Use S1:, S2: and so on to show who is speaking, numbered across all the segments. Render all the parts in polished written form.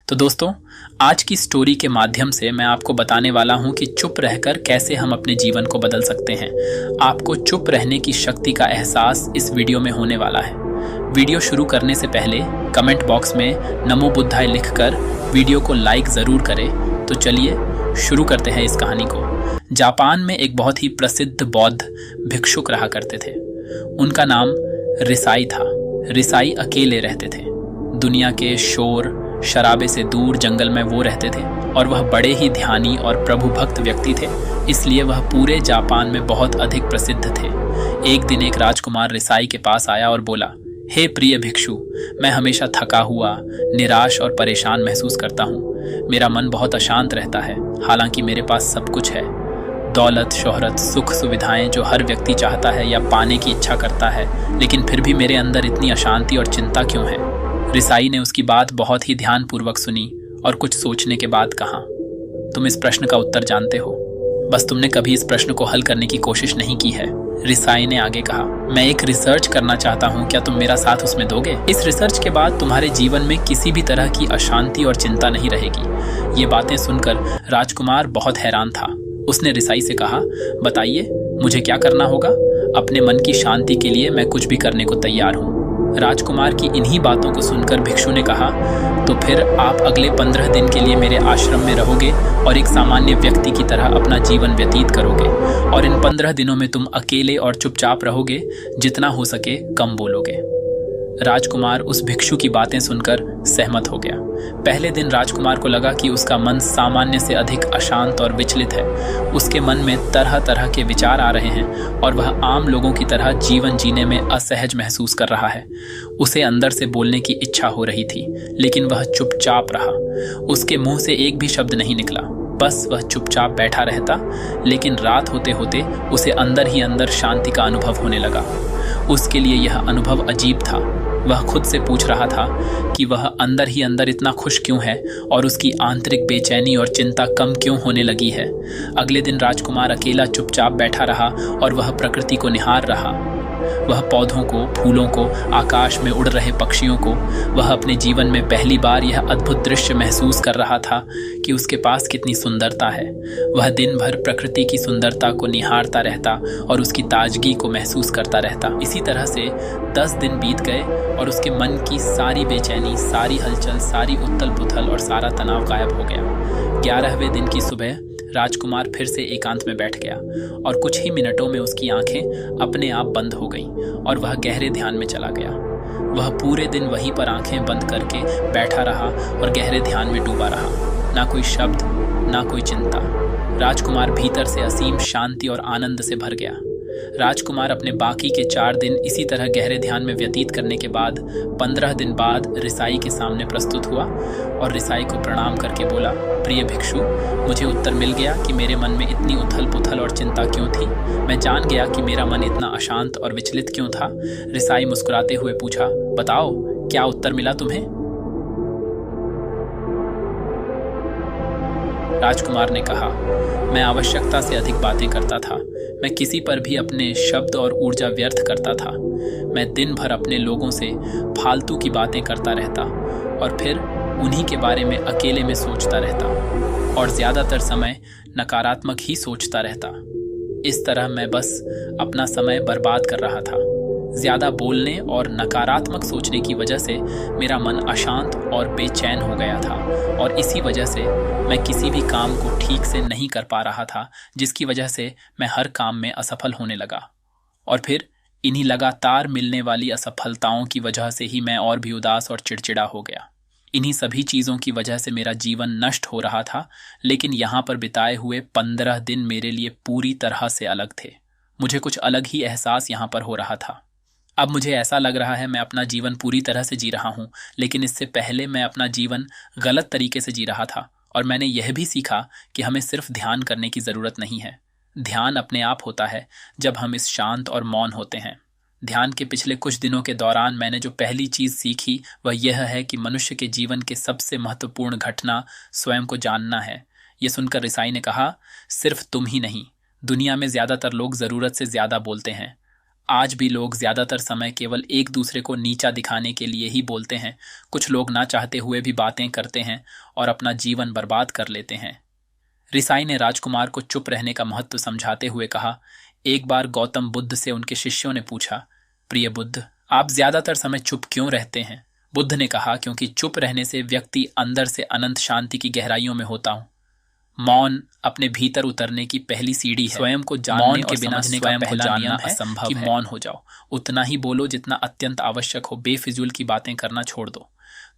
S1: तो दोस्तों, आज की स्टोरी के माध्यम से मैं आपको बताने वाला हूं कि चुप रहकर कैसे हम अपने जीवन को बदल सकते हैं। आपको चुप रहने की शक्ति का एहसास इस वीडियो में होने वाला है। वीडियो शुरू करने से पहले कमेंट बॉक्स में नमो बुद्धाय लिखकर वीडियो को लाइक ज़रूर करें। तो चलिए शुरू करते हैं इस कहानी को। जापान में एक बहुत ही प्रसिद्ध बौद्ध भिक्षुक रहा करते थे। उनका नाम रिसाई था। रिसाई अकेले रहते थे। दुनिया के शोर शराबे से दूर जंगल में वो रहते थे और वह बड़े ही ध्यानी और प्रभु भक्त व्यक्ति थे, इसलिए वह पूरे जापान में बहुत अधिक प्रसिद्ध थे। एक दिन एक राजकुमार रिसाई के पास आया और बोला, हे प्रिय भिक्षु, मैं हमेशा थका हुआ, निराश और परेशान महसूस करता हूँ। मेरा मन बहुत अशांत रहता है, हालांकि मेरे पास सब कुछ है, दौलत, शोहरत, सुख सुविधाएं जो हर व्यक्ति चाहता है या पाने की इच्छा करता है, लेकिन फिर भी मेरे अंदर इतनी अशांति और चिंता क्यों है? रिसाई ने उसकी बात बहुत ही ध्यानपूर्वक सुनी और कुछ सोचने के बाद कहा, तुम इस प्रश्न का उत्तर जानते हो, बस तुमने कभी इस प्रश्न को हल करने की कोशिश नहीं की है। रिसाई ने आगे कहा, मैं एक रिसर्च करना चाहता हूँ, क्या तुम मेरा साथ उसमें दोगे? इस रिसर्च के बाद तुम्हारे जीवन में किसी भी तरह की अशांति और चिंता नहीं रहेगी। ये बातें सुनकर राजकुमार बहुत हैरान था। उसने रिसाई से कहा, बताइए मुझे क्या करना होगा? अपने मन की शांति के लिए मैं कुछ भी करने को तैयार हूँ। राजकुमार की इन्हीं बातों को सुनकर भिक्षु ने कहा, तो फिर आप अगले 15 दिन के लिए मेरे आश्रम में रहोगे और एक सामान्य व्यक्ति की तरह अपना जीवन व्यतीत करोगे, और इन 15 दिनों में तुम अकेले और चुपचाप रहोगे, जितना हो सके कम बोलोगे। राजकुमार उस भिक्षु की बातें सुनकर सहमत हो गया। पहले दिन राजकुमार को लगा कि उसका मन सामान्य से अधिक अशांत और विचलित है। उसके मन में तरह तरह के विचार आ रहे हैं और वह आम लोगों की तरह जीवन जीने में असहज महसूस कर रहा है। उसे अंदर से बोलने की इच्छा हो रही थी, लेकिन वह चुपचाप रहा। उसके मुंह से एक भी शब्द नहीं निकला, बस वह चुपचाप बैठा रहता। लेकिन रात होते होते उसे अंदर ही अंदर शांति का अनुभव होने लगा। उसके लिए यह अनुभव अजीब था। वह खुद से पूछ रहा था कि वह अंदर ही अंदर इतना खुश क्यों है और उसकी आंतरिक बेचैनी और चिंता कम क्यों होने लगी है। अगले दिन राजकुमार अकेला चुपचाप बैठा रहा और वह प्रकृति को निहार रहा। वह पौधों को, फूलों को, आकाश में उड़ रहे पक्षियों को। वह अपने जीवन में पहली बार यह अद्भुत दृश्य महसूस कर रहा था कि उसके पास कितनी सुंदरता है। वह दिन भर प्रकृति की सुंदरता को निहारता रहता और उसकी ताजगी को महसूस करता रहता। इसी तरह से 10 दिन बीत गए और उसके मन की सारी बेचैनी, सारी हलचल, सारी उथल पुथल और सारा तनाव गायब हो गया। 11वें दिन की सुबह राजकुमार फिर से एकांत में बैठ गया और कुछ ही मिनटों में उसकी आंखें अपने आप बंद हो गईं और वह गहरे ध्यान में चला गया। वह पूरे दिन वहीं पर आंखें बंद करके बैठा रहा और गहरे ध्यान में डूबा रहा। ना कोई शब्द, ना कोई चिंता। राजकुमार भीतर से असीम शांति और आनंद से भर गया। राजकुमार अपने बाकी के 4 दिन इसी तरह गहरे ध्यान में व्यतीत करने के बाद 15 दिन बाद रिसाई के सामने प्रस्तुत हुआ और रिसाई को प्रणाम करके बोला, प्रिय भिक्षु, मुझे उत्तर मिल गया कि मेरे मन में इतनी उथल पुथल और चिंता क्यों थी। मैं जान गया कि मेरा मन इतना अशांत और विचलित क्यों था। रिसाई मुस्कुराते हुए पूछा, बताओ क्या उत्तर मिला तुम्हें? राजकुमार ने कहा, मैं आवश्यकता से अधिक बातें करता था। मैं किसी पर भी अपने शब्द और ऊर्जा व्यर्थ करता था। मैं दिन भर अपने लोगों से फालतू की बातें करता रहता और फिर उन्हीं के बारे में अकेले में सोचता रहता और ज़्यादातर समय नकारात्मक ही सोचता रहता। इस तरह मैं बस अपना समय बर्बाद कर रहा था। ज़्यादा बोलने और नकारात्मक सोचने की वजह से मेरा मन अशांत और बेचैन हो गया था और इसी वजह से मैं किसी भी काम को ठीक से नहीं कर पा रहा था, जिसकी वजह से मैं हर काम में असफल होने लगा। और फिर इन्हीं लगातार मिलने वाली असफलताओं की वजह से ही मैं और भी उदास और चिड़चिड़ा हो गया। इन्हीं सभी चीज़ों की वजह से मेरा जीवन नष्ट हो रहा था, लेकिन यहाँ पर बिताए हुए 15 दिन मेरे लिए पूरी तरह से अलग थे। मुझे कुछ अलग ही एहसास यहाँ पर हो रहा था। अब मुझे ऐसा लग रहा है मैं अपना जीवन पूरी तरह से जी रहा हूँ, लेकिन इससे पहले मैं अपना जीवन गलत तरीके से जी रहा था। और मैंने यह भी सीखा कि हमें सिर्फ ध्यान करने की ज़रूरत नहीं है। ध्यान अपने आप होता है जब हम इस शांत और मौन होते हैं। ध्यान के पिछले कुछ दिनों के दौरान मैंने जो पहली चीज़ सीखी वह यह है कि मनुष्य के जीवन के सबसे महत्वपूर्ण घटना स्वयं को जानना है। ये सुनकर रिसाई ने कहा, सिर्फ तुम ही नहीं, दुनिया में ज़्यादातर लोग ज़रूरत से ज़्यादा बोलते हैं। आज भी लोग ज्यादातर समय केवल एक दूसरे को नीचा दिखाने के लिए ही बोलते हैं। कुछ लोग ना चाहते हुए भी बातें करते हैं और अपना जीवन बर्बाद कर लेते हैं। रिसाई ने राजकुमार को चुप रहने का महत्व समझाते हुए कहा, एक बार गौतम बुद्ध से उनके शिष्यों ने पूछा, प्रिय बुद्ध, आप ज्यादातर समय चुप क्यों रहते हैं? बुद्ध ने कहा, क्योंकि चुप रहने से व्यक्ति अंदर से अनंत शांति की गहराइयों में होता हूं। मौन अपने भीतर उतरने की पहली सीढ़ी है। स्वयं को जानने और समझने का पहला नियम है कि मौन हो जाओ। उतना ही बोलो जितना अत्यंत आवश्यक हो। बेफिजूल की बातें करना छोड़ दो।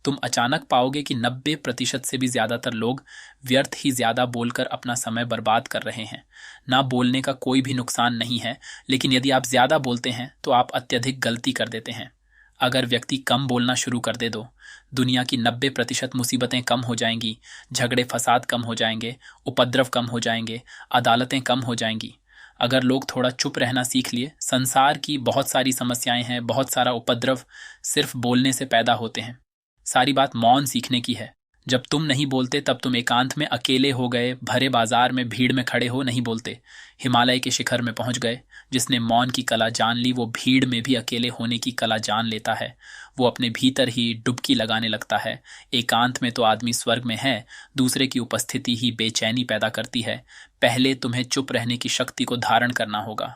S1: तुम अचानक पाओगे कि 90% से भी ज्यादातर लोग व्यर्थ ही ज्यादा बोलकर अपना समय बर्बाद कर रहे हैं। ना बोलने का कोई भी नुकसान नहीं है, लेकिन यदि आप ज्यादा बोलते हैं तो आप अत्यधिक गलती कर देते हैं। अगर व्यक्ति कम बोलना शुरू कर दे दो, दुनिया की 90% मुसीबतें कम हो जाएंगी, झगड़े फसाद कम हो जाएंगे, उपद्रव कम हो जाएंगे, अदालतें कम हो जाएंगी। अगर लोग थोड़ा चुप रहना सीख लिए, संसार की बहुत सारी समस्याएं हैं, बहुत सारा उपद्रव सिर्फ बोलने से पैदा होते हैं। सारी बात मौन सीखने की है। जब तुम नहीं बोलते तब तुम एकांत में अकेले हो गए, भरे बाजार में भीड़ में खड़े हो नहीं बोलते, हिमालय के शिखर में पहुंच गए। जिसने मौन की कला जान ली वो भीड़ में भी अकेले होने की कला जान लेता है। वो अपने भीतर ही डुबकी लगाने लगता है। एकांत में तो आदमी स्वर्ग में है, दूसरे की उपस्थिति ही बेचैनी पैदा करती है। पहले तुम्हें चुप रहने की शक्ति को धारण करना होगा।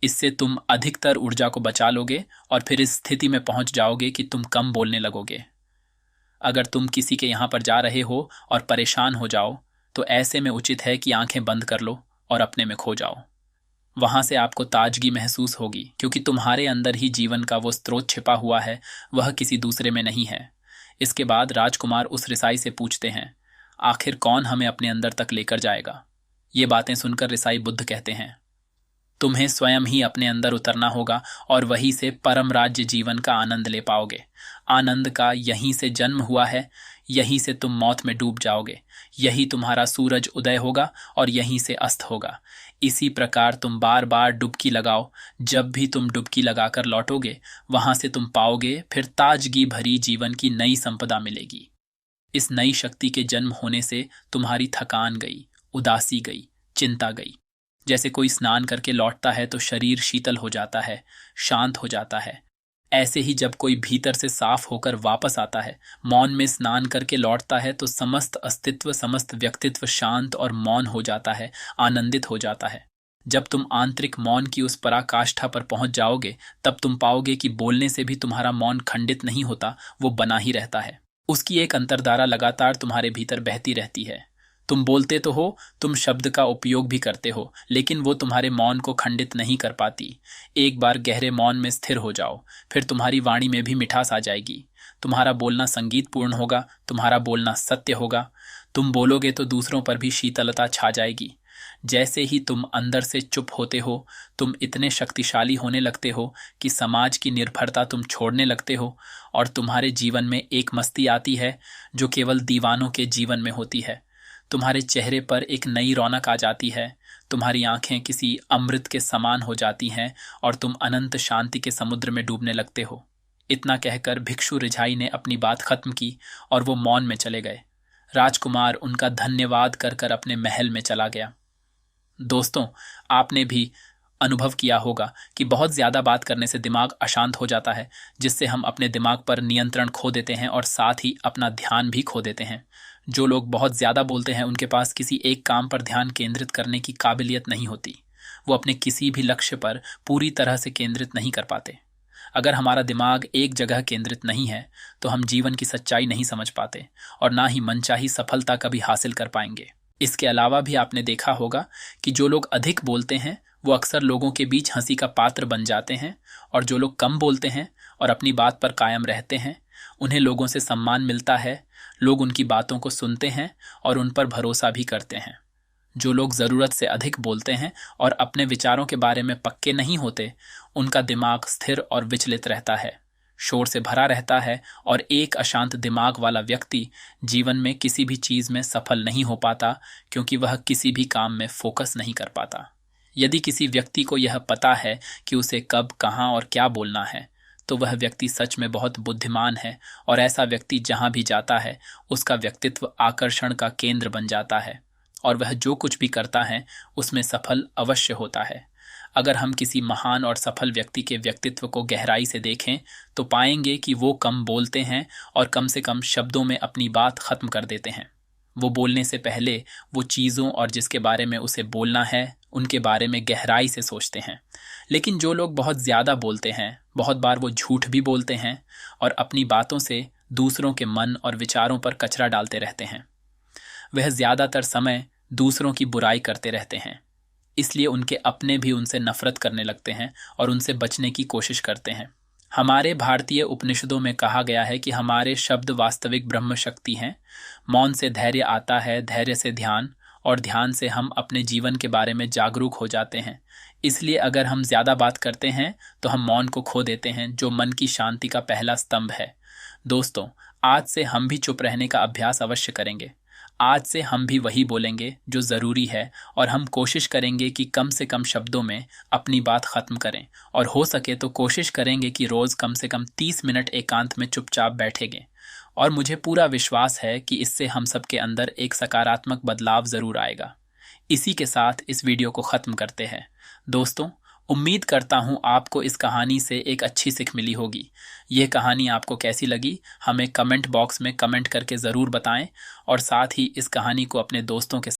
S1: इससे तुम अधिकतर ऊर्जा को बचा लोगे और फिर इस स्थिति में पहुंच जाओगे कि तुम कम बोलने लगोगे। अगर तुम किसी के यहां पर जा रहे हो और परेशान हो जाओ तो ऐसे में उचित है कि आंखें बंद कर लो और अपने में खो जाओ। वहां से आपको ताजगी महसूस होगी, क्योंकि तुम्हारे अंदर ही जीवन का वो स्रोत छिपा हुआ है, वह किसी दूसरे में नहीं है। इसके बाद राजकुमार उस रिसाई से पूछते हैं, आखिर कौन हमें अपने अंदर तक लेकर जाएगा? ये बातें सुनकर रिसाई बुद्ध कहते हैं, तुम्हें स्वयं ही अपने अंदर उतरना होगा और वहीं से परम राज्य जीवन का आनंद ले पाओगे। आनंद का यहीं से जन्म हुआ है, यहीं से तुम मौत में डूब जाओगे। यही तुम्हारा सूरज उदय होगा और यहीं से अस्त होगा। इसी प्रकार तुम बार बार डुबकी लगाओ। जब भी तुम डुबकी लगाकर लौटोगे, वहां से तुम पाओगे फिर ताजगी भरी जीवन की नई संपदा मिलेगी। इस नई शक्ति के जन्म होने से तुम्हारी थकान गई, उदासी गई, चिंता गई। जैसे कोई स्नान करके लौटता है तो शरीर शीतल हो जाता है, शांत हो जाता है। ऐसे ही जब कोई भीतर से साफ होकर वापस आता है, मौन में स्नान करके लौटता है, तो समस्त अस्तित्व, समस्त व्यक्तित्व शांत और मौन हो जाता है, आनंदित हो जाता है। जब तुम आंतरिक मौन की उस पराकाष्ठा पर पहुंच जाओगे, तब तुम पाओगे कि बोलने से भी तुम्हारा मौन खंडित नहीं होता, वो बना ही रहता है। उसकी एक अंतर्धारा लगातार तुम्हारे भीतर बहती रहती है। तुम बोलते तो हो, तुम शब्द का उपयोग भी करते हो, लेकिन वो तुम्हारे मौन को खंडित नहीं कर पाती। एक बार गहरे मौन में स्थिर हो जाओ, फिर तुम्हारी वाणी में भी मिठास आ जाएगी। तुम्हारा बोलना संगीतपूर्ण होगा, तुम्हारा बोलना सत्य होगा। तुम बोलोगे तो दूसरों पर भी शीतलता छा जाएगी। जैसे ही तुम अंदर से चुप होते हो, तुम इतने शक्तिशाली होने लगते हो कि समाज की निर्भरता तुम छोड़ने लगते हो और तुम्हारे जीवन में एक मस्ती आती है जो केवल दीवानों के जीवन में होती है। तुम्हारे चेहरे पर एक नई रौनक आ जाती है, तुम्हारी आंखें किसी अमृत के समान हो जाती हैं और तुम अनंत शांति के समुद्र में डूबने लगते हो। इतना कहकर भिक्षु रिझाई ने अपनी बात खत्म की और वो मौन में चले गए। राजकुमार उनका धन्यवाद कर कर अपने महल में चला गया। दोस्तों, आपने भी अनुभव किया होगा कि बहुत ज्यादा बात करने से दिमाग अशांत हो जाता है, जिससे हम अपने दिमाग पर नियंत्रण खो देते हैं और साथ ही अपना ध्यान भी खो देते हैं। जो लोग बहुत ज्यादा बोलते हैं उनके पास किसी एक काम पर ध्यान केंद्रित करने की काबिलियत नहीं होती। वो अपने किसी भी लक्ष्य पर पूरी तरह से केंद्रित नहीं कर पाते। अगर हमारा दिमाग एक जगह केंद्रित नहीं है तो हम जीवन की सच्चाई नहीं समझ पाते और ना ही मनचाही सफलता कभी हासिल कर पाएंगे। इसके अलावा भी आपने देखा होगा कि जो लोग अधिक बोलते हैं वो अक्सर लोगों के बीच हंसी का पात्र बन जाते हैं, और जो लोग कम बोलते हैं और अपनी बात पर कायम रहते हैं उन्हें लोगों से सम्मान मिलता है। लोग उनकी बातों को सुनते हैं और उन पर भरोसा भी करते हैं। जो लोग जरूरत से अधिक बोलते हैं और अपने विचारों के बारे में पक्के नहीं होते, उनका दिमाग स्थिर और विचलित रहता है, शोर से भरा रहता है, और एक अशांत दिमाग वाला व्यक्ति जीवन में किसी भी चीज में सफल नहीं हो पाता, क्योंकि वह किसी भी काम में फोकस नहीं कर पाता। यदि किसी व्यक्ति को यह पता है कि उसे कब, कहाँ और क्या बोलना है, तो वह व्यक्ति सच में बहुत बुद्धिमान है, और ऐसा व्यक्ति जहां भी जाता है उसका व्यक्तित्व आकर्षण का केंद्र बन जाता है और वह जो कुछ भी करता है उसमें सफल अवश्य होता है। अगर हम किसी महान और सफल व्यक्ति के व्यक्तित्व को गहराई से देखें तो पाएंगे कि वो कम बोलते हैं और कम से कम शब्दों में अपनी बात खत्म कर देते हैं। वो बोलने से पहले वो चीज़ों और जिसके बारे में उसे बोलना है उनके बारे में गहराई से सोचते हैं। लेकिन जो लोग बहुत ज़्यादा बोलते हैं, बहुत बार वो झूठ भी बोलते हैं और अपनी बातों से दूसरों के मन और विचारों पर कचरा डालते रहते हैं। वह ज़्यादातर समय दूसरों की बुराई करते रहते हैं, इसलिए उनके अपने भी उनसे नफरत करने लगते हैं और उनसे बचने की कोशिश करते हैं। हमारे भारतीय उपनिषदों में कहा गया है कि हमारे शब्द वास्तविक ब्रह्म शक्ति हैं। मौन से धैर्य आता है, धैर्य से ध्यान, और ध्यान से हम अपने जीवन के बारे में जागरूक हो जाते हैं। इसलिए अगर हम ज़्यादा बात करते हैं तो हम मौन को खो देते हैं, जो मन की शांति का पहला स्तंभ है। दोस्तों, आज से हम भी चुप रहने का अभ्यास अवश्य करेंगे। आज से हम भी वही बोलेंगे जो ज़रूरी है और हम कोशिश करेंगे कि कम से कम शब्दों में अपनी बात ख़त्म करें, और हो सके तो कोशिश करेंगे कि रोज़ कम से कम 30 मिनट एकांत में चुपचाप बैठेंगे। और मुझे पूरा विश्वास है कि इससे हम सबके अंदर एक सकारात्मक बदलाव ज़रूर आएगा। इसी के साथ इस वीडियो को ख़त्म करते हैं। दोस्तों, उम्मीद करता हूँ आपको इस कहानी से एक अच्छी सीख मिली होगी। यह कहानी आपको कैसी लगी हमें कमेंट बॉक्स में कमेंट करके ज़रूर बताएं, और साथ ही इस कहानी को अपने दोस्तों के